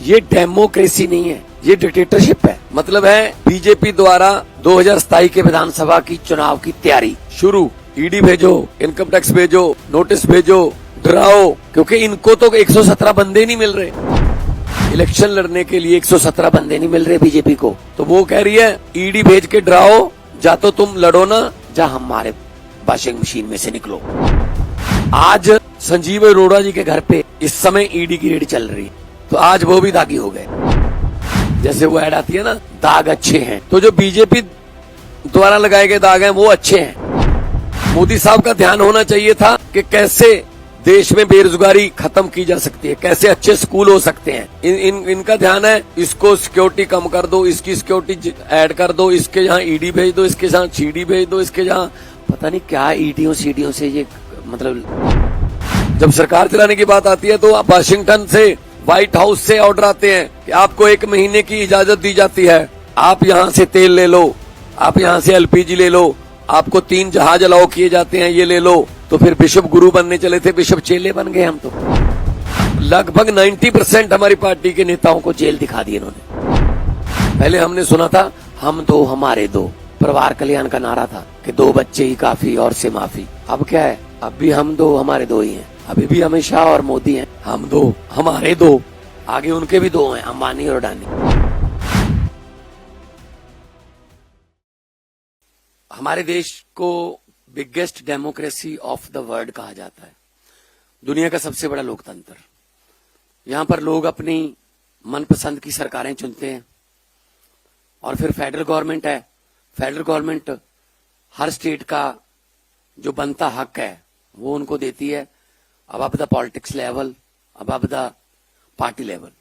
ये डेमोक्रेसी नहीं है, ये डिक्टेटरशिप है। मतलब है बीजेपी द्वारा 2027 के विधानसभा की चुनाव की तैयारी शुरू। ईडी भेजो, इनकम टैक्स भेजो, नोटिस भेजो, डराओ, क्योंकि इनको तो 117 बंदे नहीं मिल रहे। इलेक्शन लड़ने के लिए 117 बंदे नहीं मिल रहे बीजेपी को, तो वो कह रही है ईडी भेज के डराओ, जा तो तुम लड़ो ना, जा हमारे वॉशिंग मशीन में से निकलो। आज संजीव अरोड़ा जी के घर पे इस समय ईडी की रेड चल रही है, तो आज वो भी दागी हो गए। जैसे वो ऐड आती है ना, दाग अच्छे हैं, तो जो बीजेपी द्वारा लगाए गए दाग हैं वो अच्छे हैं। मोदी साहब का ध्यान होना चाहिए था कि कैसे देश में बेरोजगारी खत्म की जा सकती है, कैसे अच्छे स्कूल हो सकते हैं। इनका ध्यान है इसको सिक्योरिटी कम कर दो, इसकी सिक्योरिटी ऐड कर दो, इसके यहाँ ईडी भेज दो, इसके यहाँ सीडी भेज दो, इसके यहाँ पता नहीं क्या ईडीओ सीडीओ से ये, मतलब जब सरकार चलाने की बात आती है तो वाशिंगटन से, व्हाइट हाउस से ऑर्डर आते हैं कि आपको 1 महीने की इजाजत दी जाती है, आप यहाँ से तेल ले लो, आप यहाँ से एलपीजी ले लो, आपको 3 जहाज अलाउ किए जाते हैं, ये ले लो। तो फिर बिशप गुरु बनने चले थे, बिशप चेले बन गए हम तो। लगभग 90% हमारी पार्टी के नेताओं को जेल दिखा दी इन्होंने। पहले हमने सुना था हम दो हमारे दो, परिवार कल्याण का नारा था कि 2 बच्चे ही काफी और से माफी। अब क्या है, अब भी हम दो हमारे दो ही हैं, अभी भी अमित शाह और मोदी हैं, हम दो हमारे दो, आगे उनके भी 2 हैं, अंबानी और अडानी। हमारे देश को biggest democracy of the world कहा जाता है, दुनिया का सबसे बड़ा लोकतंत्र। यहाँ पर लोग अपनी मनपसंद की सरकारें चुनते हैं, और फिर फेडरल गवर्नमेंट है, फेडरल गवर्नमेंट हर स्टेट का जो बनता हक है वो उनको देती है, above the politics level, above the party level.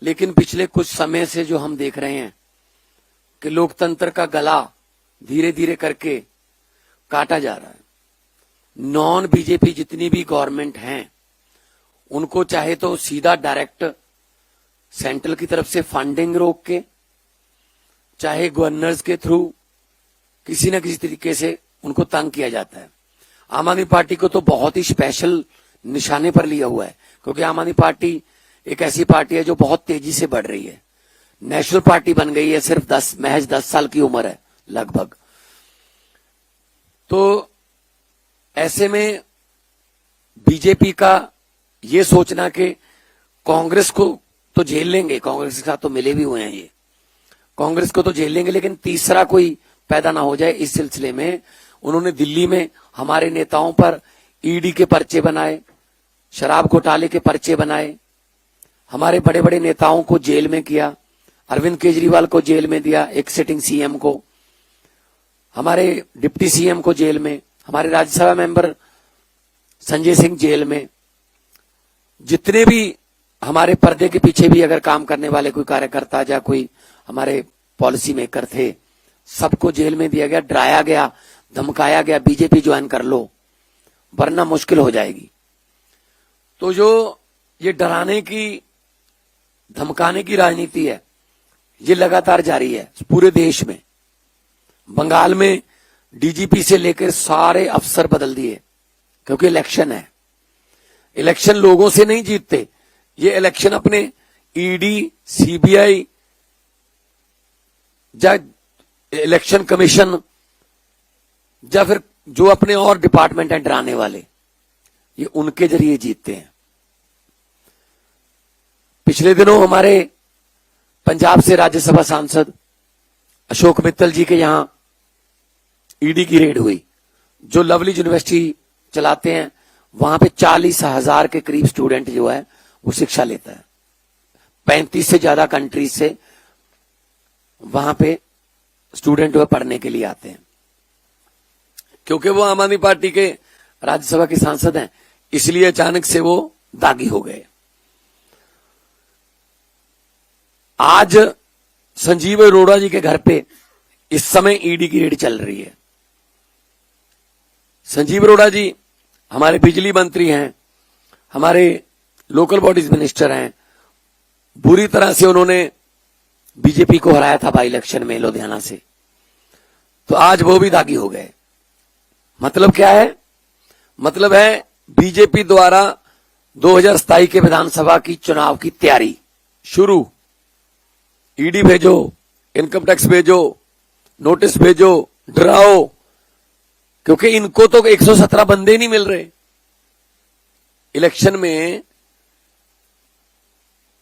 लेकिन पिछले कुछ समय से जो हम देख रहे हैं कि लोकतंत्र का गला धीरे धीरे करके काटा जा रहा है। नॉन बीजेपी जितनी भी गवर्नमेंट हैं उनको चाहे तो सीधा डायरेक्ट सेंट्रल की तरफ से फंडिंग रोक के, चाहे गवर्नर्स के थ्रू किसी न किसी तरीके से उनको तंग किया जाता है। आम आदमी पार्टी को तो बहुत ही स्पेशल निशाने पर लिया हुआ है, क्योंकि आम आदमी पार्टी एक ऐसी पार्टी है जो बहुत तेजी से बढ़ रही है। नेशनल पार्टी बन गई है, सिर्फ महज 10 साल की उम्र है लगभग। तो ऐसे में बीजेपी का ये सोचना कि कांग्रेस को तो झेल लेंगे, कांग्रेस के साथ तो मिले भी हुए हैं ये, कांग्रेस को तो झेल लेंगे, लेकिन तीसरा कोई पैदा ना हो जाए, इस सिलसिले में उन्होंने दिल्ली में हमारे नेताओं पर ईडी के पर्चे बनाए, शराब घोटाले के पर्चे बनाए, हमारे बड़े बड़े नेताओं को जेल में किया। अरविंद केजरीवाल को जेल में दिया, एक सिटिंग सीएम को, हमारे डिप्टी सीएम को जेल में, हमारे राज्यसभा मेंबर संजय सिंह जेल में। जितने भी हमारे पर्दे के पीछे भी अगर काम करने वाले कोई कार्यकर्ता या कोई हमारे पॉलिसी मेकर थे, सबको जेल में दिया गया, डराया गया, धमकाया गया, बीजेपी ज्वाइन कर लो वरना मुश्किल हो जाएगी। तो जो ये डराने की, धमकाने की राजनीति है, ये लगातार जारी है पूरे देश में। बंगाल में डीजीपी से लेकर सारे अफसर बदल दिए, क्योंकि इलेक्शन है। इलेक्शन लोगों से नहीं जीतते, ये इलेक्शन अपने ईडी, सीबीआई या इलेक्शन कमीशन या फिर जो अपने और डिपार्टमेंट हैं डराने वाले, ये उनके जरिए जीतते हैं। पिछले दिनों हमारे पंजाब से राज्यसभा सांसद अशोक मित्तल जी के यहां ईडी की रेड हुई। जो लवली यूनिवर्सिटी चलाते हैं, वहां पे 40,000 के करीब स्टूडेंट जो है वो शिक्षा लेता है। 35 से ज्यादा कंट्रीज से वहां पे स्टूडेंट जो है पढ़ने के लिए आते हैं। क्योंकि वो आम आदमी पार्टी के राज्यसभा के सांसद हैं, इसलिए अचानक से वो दागी हो गए। आज संजीव अरोड़ा जी के घर पे इस समय ईडी की रेड चल रही है। संजीव अरोड़ा जी हमारे बिजली मंत्री हैं, हमारे लोकल बॉडीज मिनिस्टर हैं, बुरी तरह से उन्होंने बीजेपी को हराया था बाई इलेक्शन में लुधियाना से, तो आज वो भी दागी हो गए। मतलब क्या है? मतलब है बीजेपी द्वारा 2027 के विधानसभा की चुनाव की तैयारी शुरू, ईडी भेजो, इनकम टैक्स भेजो, नोटिस भेजो, डराओ, क्योंकि इनको तो 117 बंदे नहीं मिल रहे। इलेक्शन में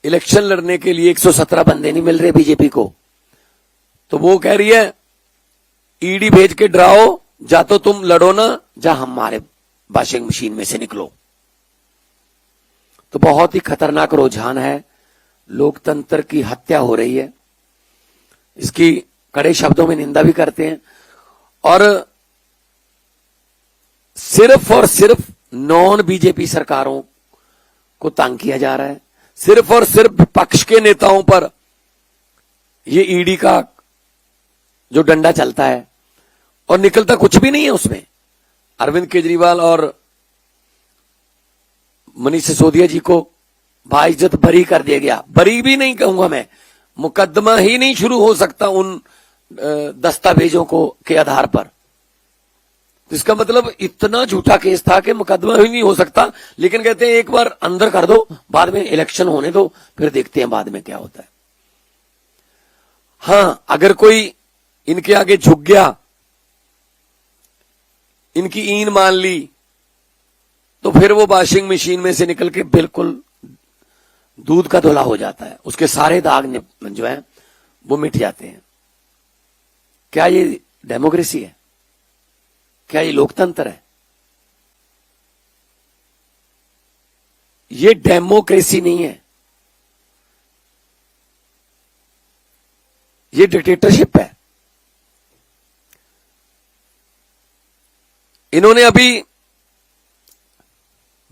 इलेक्शन लड़ने के लिए 117 बंदे नहीं मिल रहे बीजेपी को, तो वो कह रही है ईडी भेज के डराओ, जा तो तुम लड़ो ना, जा हमारे वॉशिंग मशीन में से निकलो। तो बहुत ही खतरनाक रुझान है, लोकतंत्र की हत्या हो रही है, इसकी कड़े शब्दों में निंदा भी करते हैं। और सिर्फ और सिर्फ नॉन बीजेपी सरकारों को तंग किया जा रहा है, सिर्फ और सिर्फ विपक्ष के नेताओं पर ये ईडी का जो डंडा चलता है, और निकलता कुछ भी नहीं है उसमें। अरविंद केजरीवाल और मनीष सिसोदिया जी को बाइज्जत बरी कर दिया गया। बरी भी नहीं कहूंगा मैं, मुकदमा ही नहीं शुरू हो सकता उन दस्तावेजों को के आधार पर। इसका मतलब इतना झूठा केस था कि मुकदमा ही नहीं हो सकता, लेकिन कहते हैं एक बार अंदर कर दो, बाद में इलेक्शन होने दो, फिर देखते हैं बाद में क्या होता है। हां, अगर कोई इनके आगे झुक गया, इनकी ईन मान ली, तो फिर वो वॉशिंग मशीन में से निकल के बिल्कुल दूध का धुला हो जाता है, उसके सारे दाग जो है वो मिट जाते हैं। क्या ये डेमोक्रेसी है? क्या ये लोकतंत्र है? ये डेमोक्रेसी नहीं है, ये डिक्टेटरशिप है। इन्होंने अभी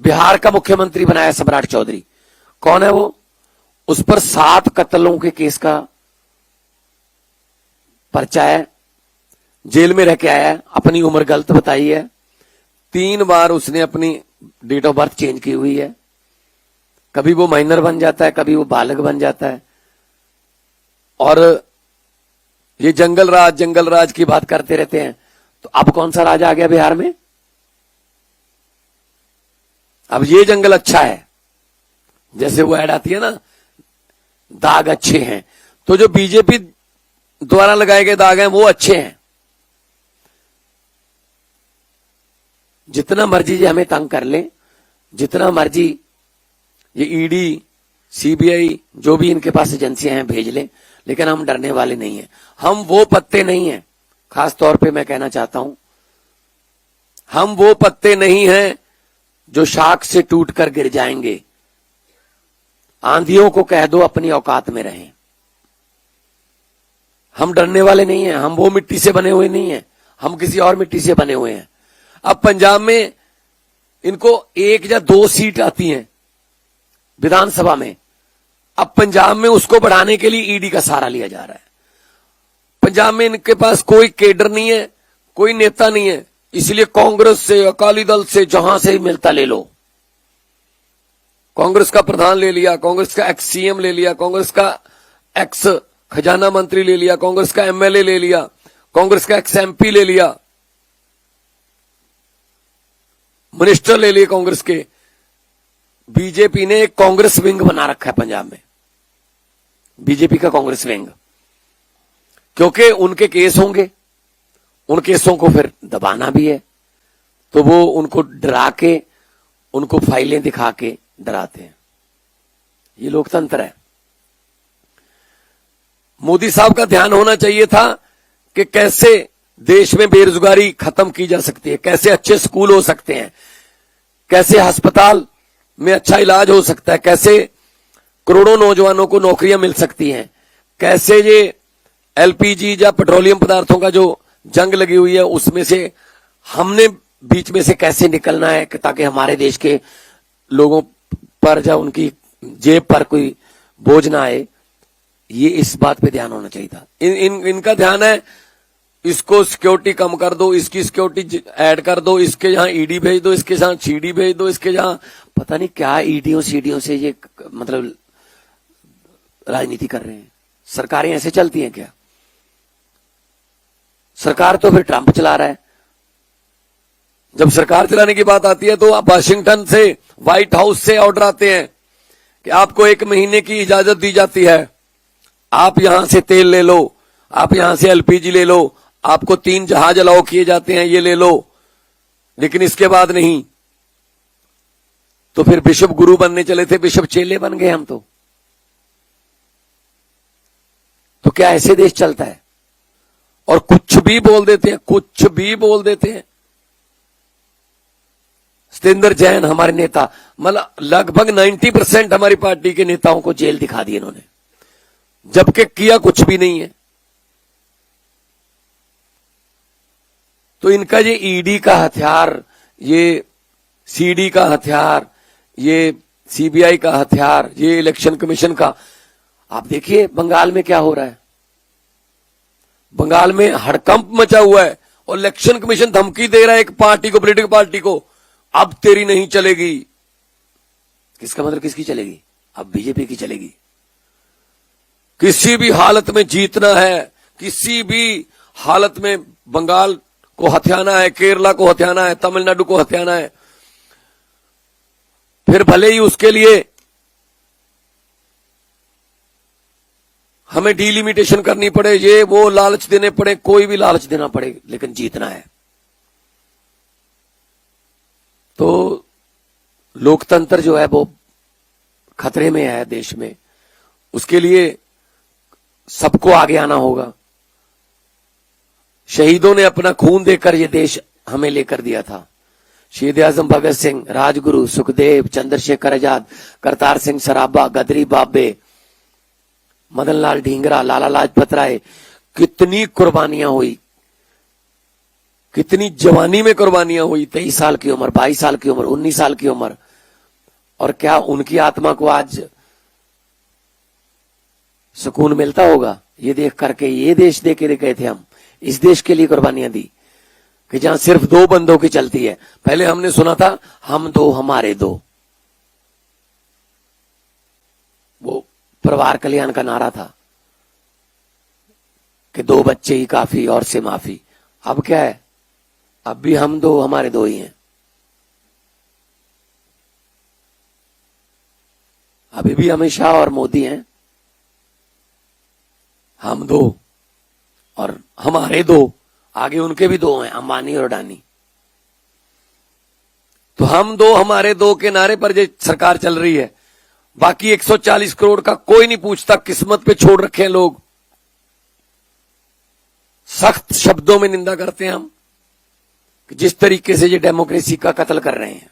बिहार का मुख्यमंत्री बनाया सम्राट चौधरी। कौन है वो? उस पर 7 कत्लों के केस का पर्चा है, जेल में रह के आया है, अपनी उम्र गलत बताई है, 3 बार उसने अपनी डेट ऑफ बर्थ चेंज की हुई है, कभी वो माइनर बन जाता है, कभी वो बालक बन जाता है। और ये जंगल राज की बात करते रहते हैं। तो अब कौन सा राज आ गया बिहार में? अब ये जंगल अच्छा है, जैसे वो ऐड आती है ना, दाग अच्छे हैं, तो जो बीजेपी द्वारा लगाए गए दाग हैं वो अच्छे हैं। जितना मर्जी ये हमें तंग कर ले, जितना मर्जी ये ईडी, सीबीआई, जो भी इनके पास एजेंसियां हैं भेज ले, लेकिन हम डरने वाले नहीं हैं। हम वो पत्ते नहीं हैं, खास तौर पे मैं कहना चाहता हूं, हम वो पत्ते नहीं हैं जो शाख से टूटकर गिर जाएंगे। आंधियों को कह दो अपनी औकात में रहें। हम डरने वाले नहीं हैं, हम वो मिट्टी से बने हुए नहीं हैं, हम किसी और मिट्टी से बने हुए हैं। अब पंजाब में इनको 1 या 2 सीट आती हैं विधानसभा में, अब पंजाब में उसको बढ़ाने के लिए ईडी का सहारा लिया जा रहा है। पंजाब में इनके पास कोई केडर नहीं है, कोई नेता नहीं है, इसलिए कांग्रेस से, अकाली दल से, जहां से मिलता ले लो। कांग्रेस का प्रधान ले लिया, कांग्रेस का एक्स सीएम ले लिया, कांग्रेस का एक्स खजाना मंत्री ले लिया, कांग्रेस का एमएलए ले लिया, कांग्रेस का एक्स एमपी ले लिया, मिनिस्टर ले लिए कांग्रेस के। बीजेपी ने एक कांग्रेस विंग बना रखा है पंजाब में, बीजेपी का कांग्रेस विंग, क्योंकि उनके केस होंगे, उन केसों को फिर दबाना भी है, तो वो उनको डरा के, उनको फाइलें दिखा के डराते हैं। ये लोकतंत्र है। मोदी साहब का ध्यान होना चाहिए था कि कैसे देश में बेरोजगारी खत्म की जा सकती है, कैसे अच्छे स्कूल हो सकते हैं, कैसे अस्पताल में अच्छा इलाज हो सकता है, कैसे करोड़ों नौजवानों को नौकरियां मिल सकती हैं, कैसे ये एलपीजी या पेट्रोलियम पदार्थों का जो जंग लगी हुई है उसमें से हमने बीच में से कैसे निकलना है ताकि हमारे देश के लोगों पर या उनकी जेब पर कोई बोझ ना आए। ये इस बात पे ध्यान होना चाहिए था। इनका ध्यान है इसको सिक्योरिटी कम कर दो, इसकी सिक्योरिटी ऐड कर दो, इसके यहां ईडी भेज दो, इसके यहां सीडी भेज दो, इसके यहां पता नहीं क्या ईडीओ सीडीओ से ये मतलब राजनीति कर रहे हैं। सरकारें ऐसे चलती हैं क्या? सरकार तो फिर ट्रंप चला रहा है। जब सरकार चलाने की बात आती है तो वाशिंगटन से, व्हाइट हाउस से ऑर्डर आते हैं कि आपको 1 महीने की इजाजत दी जाती है, आप यहां से तेल ले लो, आप यहां से एलपीजी ले लो, आपको 3 जहाज अलाउ किए जाते हैं, ये ले लो, लेकिन इसके बाद नहीं। तो फिर बिशप गुरु बनने चले थे, बिशप चेले बन गए हम तो क्या ऐसे देश चलता है? और कुछ भी बोल देते हैं, कुछ भी बोल देते हैं। सतेंद्र जैन हमारे नेता, मतलब लगभग 90% हमारी पार्टी के नेताओं को जेल दिखा दी इन्होंने, जबकि किया कुछ भी नहीं है। तो इनका ये ईडी का हथियार, ये सीडी का हथियार, ये सीबीआई का हथियार, ये इलेक्शन कमीशन का, आप देखिए बंगाल में क्या हो रहा है। बंगाल में हड़कंप मचा हुआ है और इलेक्शन कमीशन धमकी दे रहा है एक पार्टी को, पॉलिटिकल पार्टी को, अब तेरी नहीं चलेगी। किसका मतलब किसकी चलेगी? अब बीजेपी की चलेगी। किसी भी हालत में जीतना है, किसी भी हालत में बंगाल को हथियाना है, केरला को हथियाना है, तमिलनाडु को हथियाना है, फिर भले ही उसके लिए हमें डीलिमिटेशन करनी पड़े, ये वो लालच देने पड़े, कोई भी लालच देना पड़े, लेकिन जीतना है। तो लोकतंत्र जो है वो खतरे में है देश में, उसके लिए सबको आगे आना होगा। शहीदों ने अपना खून देकर ये देश हमें लेकर दिया था। शहीद आजम भगत सिंह, राजगुरु, सुखदेव, चंद्रशेखर आजाद, करतार सिंह सराभा, गदरी बाबे, मदन लाल ढींगरा, लाला लाजपत राय, कितनी कुर्बानियां हुई, कितनी जवानी में कुर्बानियां हुई। 23 साल की उम्र, 22 साल की उम्र, 19 साल की उम्र। और क्या उनकी आत्मा को आज सुकून मिलता होगा ये देख करके? ये देश दे के गए थे हम, इस देश के लिए कुर्बानियां दी कि जहां सिर्फ 2 बंदों की चलती है। पहले हमने सुना था हम 2 हमारे 2, वो परिवार कल्याण का नारा था कि 2 बच्चे ही काफी और से माफी। अब क्या है? अब भी हम 2 हमारे 2 ही हैं। अभी भी अमित शाह और मोदी हैं, हम 2 और हमारे 2, आगे उनके भी 2 हैं, अंबानी और अडानी। तो हम 2 हमारे 2 के नारे पर ये सरकार चल रही है। बाकी 140 करोड़ का कोई नहीं पूछता, किस्मत पे छोड़ रखे हैं लोग। सख्त शब्दों में निंदा करते हैं हम कि जिस तरीके से ये डेमोक्रेसी का कत्ल कर रहे हैं।